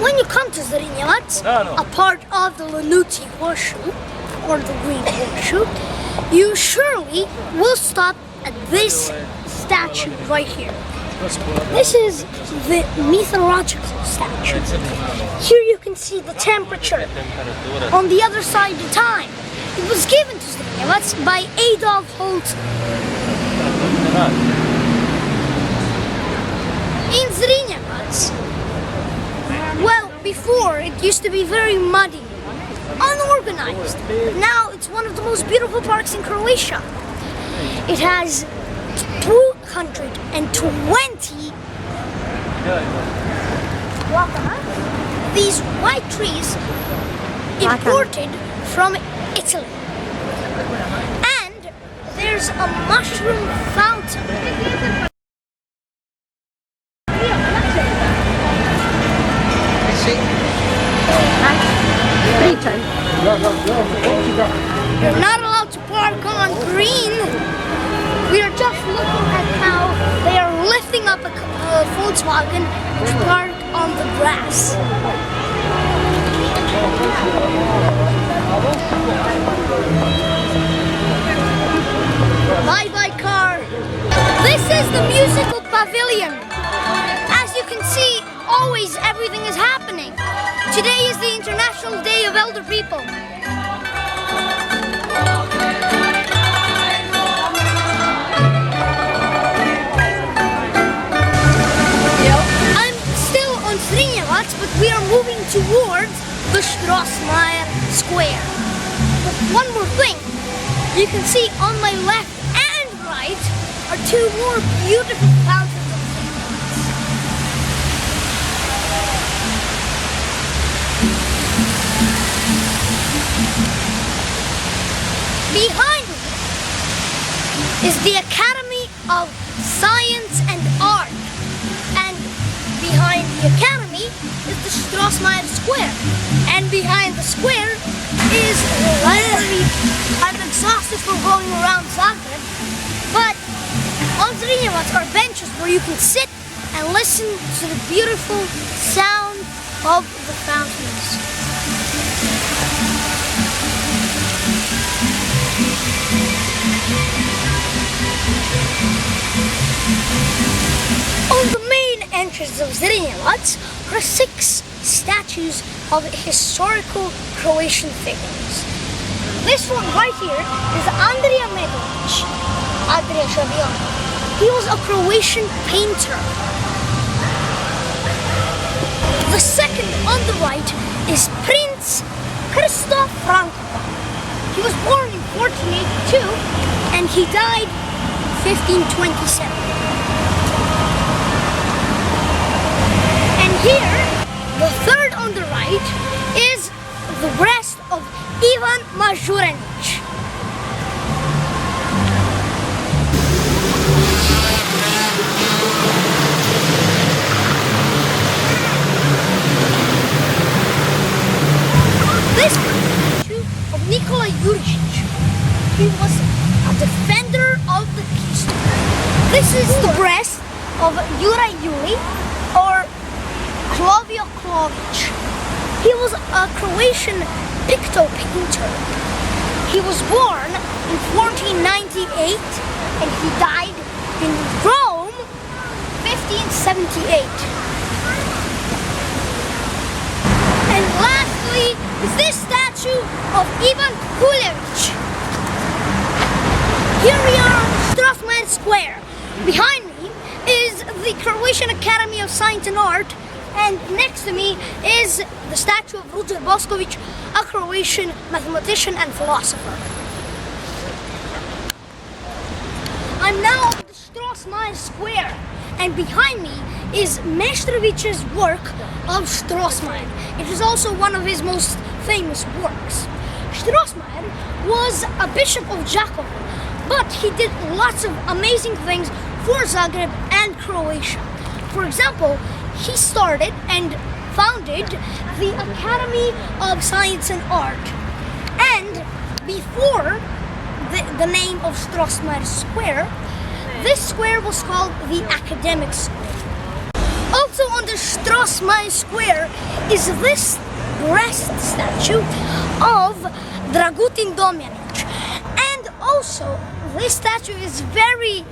when you come to Zrinjevac, a part of the Lenuzzi Horseshoe, or the Green Horseshoe, you surely will stop at this statue right here. This is the meteorological statue. Here you can see the temperature. On the other side, the time. It was given to Zrinjevac by Adolf Hitler. In Zrinjevac, well, before it used to be very muddy, unorganized, but now it's one of the most beautiful parks in Croatia. It has 220 these white trees imported from Italy. And there's a mushroom fountain. You're not allowed to park on green. We are just looking at how they are lifting up a Volkswagen to park on the grass. Bye-bye car. This is the musical pavilion. As you can see, always everything is happening. Today is the International Day of Elder People. But we are moving towards the Strossmayer Square. But one more thing, you can see on my left and right are two more beautiful fountains of Zrinjevac. Behind me is the Academy of Science and Art, and behind the Academy is the Strossmayer Square, and behind the square is the library. I'm exhausted from going around Zagreb, but on Zrinjevac are benches where you can sit and listen to the beautiful sound of the fountains. On the main entrance of Zrinjevac are 6 statues of historical Croatian figures. This one right here is Andrija Meglić. He was a Croatian painter. The second on the right is Prince Krsto Franko. He was born in 1482 and he died in 1527. And here, the third on the right is the breast of Ivan Mažuranić. This is the statue of Nikola Jurčić. He was a defender of the keystone. This is the breast of Juraj Juli, or Klovio Klović. He was a Croatian picto painter. He was born in 1498 and he died in Rome 1578. And lastly is this statue of Ivan Kulević. Here we are on the Strossmayer Square. Behind me is the Croatian Academy of Science and Art, and next to me is the statue of Ruđer Bošković, a Croatian mathematician and philosopher. I'm now on the Strossmayer Square, and behind me is Meštrović's work of Strossmayer. It is also one of his most famous works. Strossmayer was a bishop of Đakovo, but he did lots of amazing things for Zagreb and Croatia. For example, he started and founded the Academy of Science and Art. And before the name of Strossmayer Square, this square was called the Academic Square. Also on the Strassmayer Square is this breast statue of Dragutin Domjanic. And also, this statue is very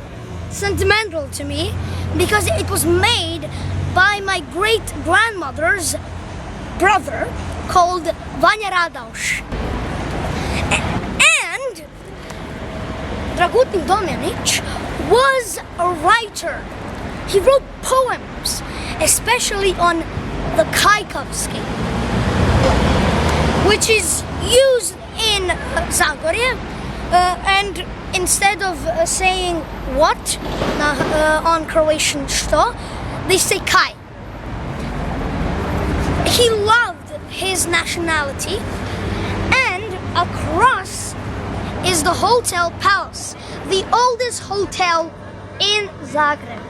sentimental to me because it was made by my great-grandmother's brother called Vanja Radauš. And Dragutin Domjanic was a writer. He wrote poems, especially on the Kajkavski, which is used in Zagreb, and instead of saying what on Croatian što, they say kaj. He loved his nationality, and across is the Hotel Palace, the oldest hotel in Zagreb.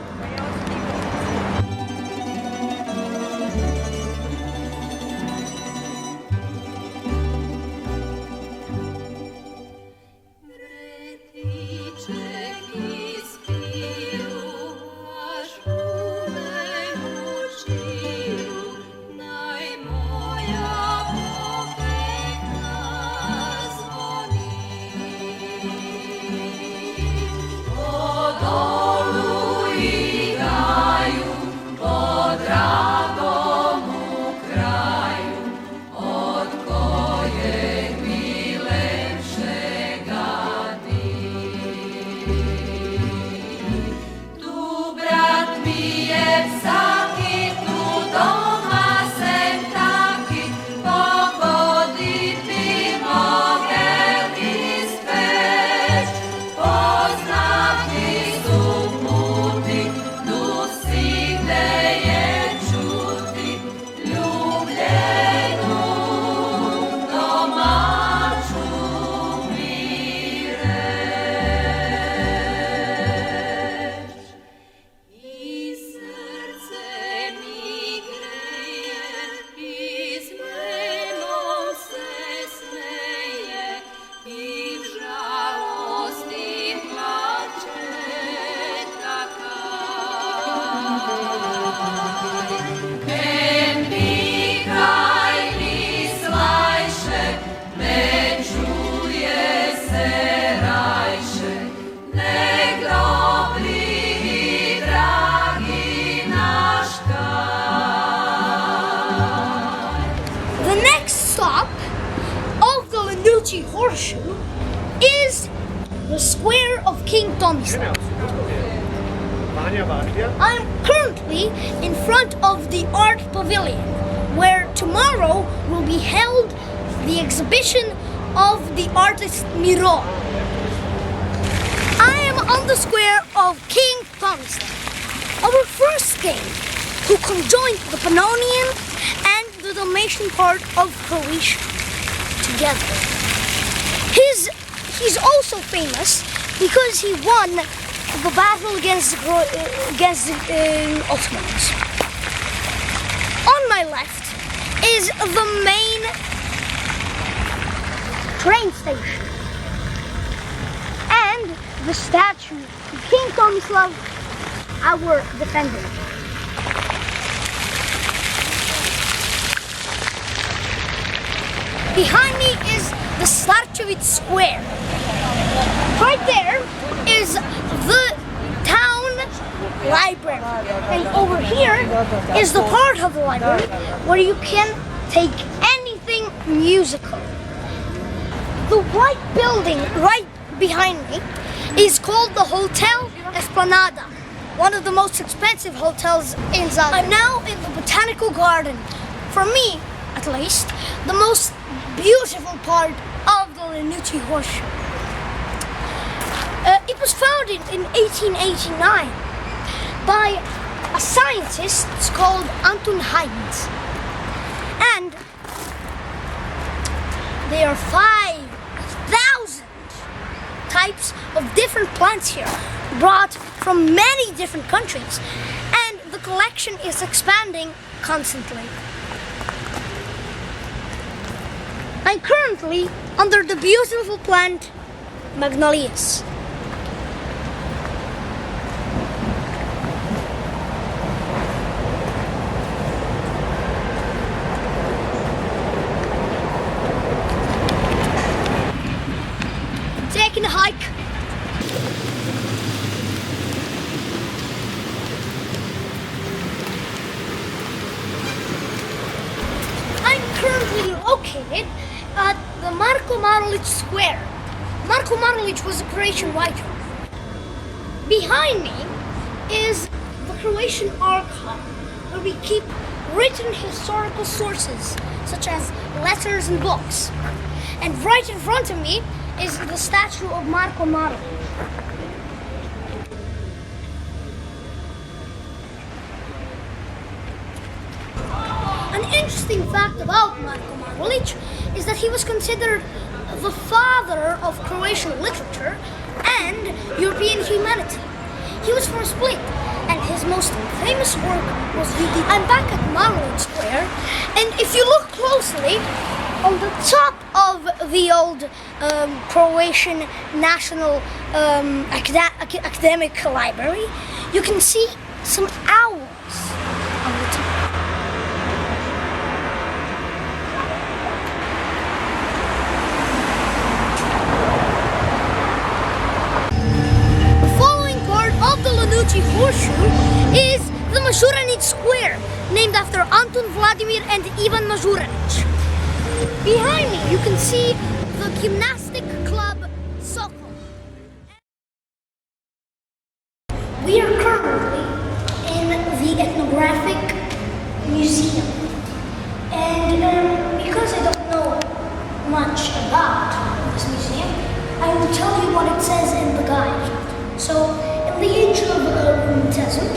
Horseshoe is the square of King Tomislav. I'm currently in front of the art pavilion, where tomorrow will be held the exhibition of the artist Miro. I am on the square of King Tomislav, our first king, who conjoined the Pannonian and the Dalmatian part of Croatia together. He's also famous because he won the battle against the Ottomans. On my left is the main train station and the statue of King Tomislav, our defender. Behind me is the Starčević Square. Right there is the town library, and over here is the part of the library where you can take anything musical. The white building right behind me is called the Hotel Esplanada, one of the most expensive hotels in Zagreb. I'm now in the botanical garden. For me, at least, the most beautiful part of the Lenuzzi Horseshoe. It was founded in 1889 by a scientist called Anton Heinz. And there are 5,000 types of different plants here, brought from many different countries. And the collection is expanding constantly. I'm currently under the beautiful plant Magnolias. the Marko Marulić Square. Marko Marulić was a Croatian writer. Behind me is the Croatian archive, where we keep written historical sources, such as letters and books. And right in front of me is the statue of Marko Marulić. An interesting fact about Marko Marulić is that he was considered the father of Croatian literature and European humanity. He was from Split, and his most famous work was Vidi. I'm back at Marulić Square, and if you look closely, on the top of the old Croatian National Academic Library, you can see some owls on the top. The Horseshoe is the Mažuranić Square, named after Anton, Vladimir and Ivan Mažuranić. Behind me you can see the gymnastic club Sokol. We are currently in the ethnographic museum, and because I don't know much about this museum, I will tell you what it says in the guide. So, in the age of Romanticism,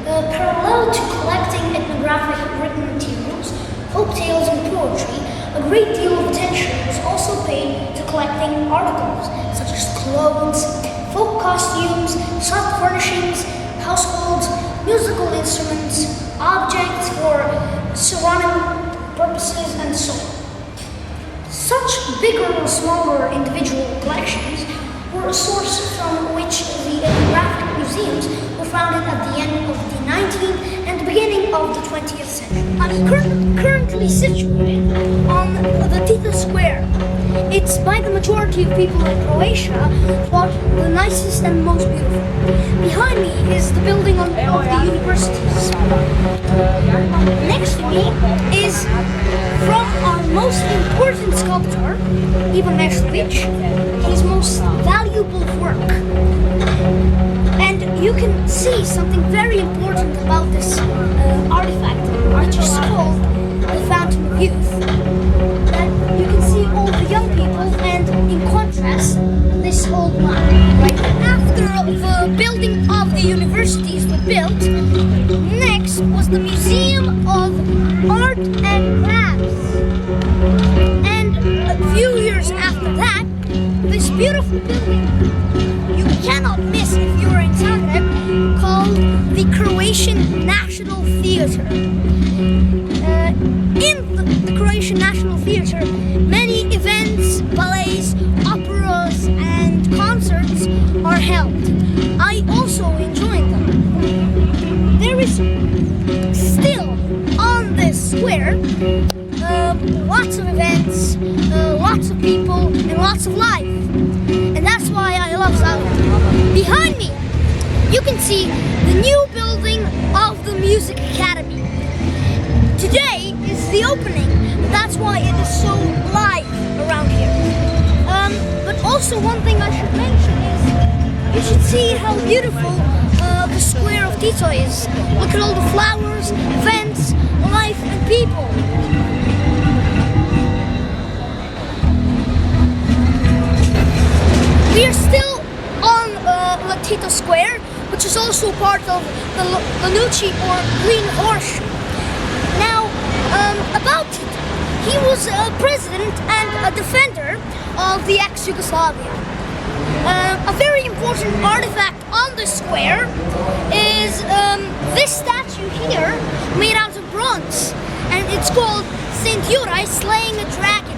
parallel to collecting ethnographic written materials, folk tales and poetry, a great deal of attention was also paid to collecting articles such as clothes, folk costumes, soft furnishings, households, musical instruments, objects for ceramic purposes, and so on. Such bigger or smaller individual collections were a source from which the ethnographic museums were founded at the end of the 19th and the beginning of the 20th century. I'm currently situated on the Tito Square. It's by the majority of people in Croatia thought the nicest and most beautiful. Behind me is the building of the universities. Next to me is from our most important sculptor, Ivan Meštrović, his most valuable work. And you can see something very important about this artifact, which is called the Fountain of Youth. That you can see all the young people, and in contrast, this old man. Right after the building of the universities was built, next was the Museum of Art and Crafts. And a few years after that, this beautiful building you cannot miss if you're in Zagreb, called the Croatian National Theatre. In the Croatian National Theatre, many events, ballets, operas and concerts are held. I also enjoyed them. There is still on this square lots of events, lots of people, and lots of life. And that's why I love Zagreb. Behind me, you can see the new building of the Music Academy. Today is the opening, that's why it is so live around here. But also one thing I should mention is, you should see how beautiful the square of Tito is. Look at all the flowers, events, life and people. We are still on Tito Square, which is also part of the Tour-Lenuzzi or Green Horseshoe. Now, about Tito, he was a president and a defender of the ex-Yugoslavia. A very important artifact on the square is this statue here, made out of bronze, and it's called Saint Juraj slaying a dragon.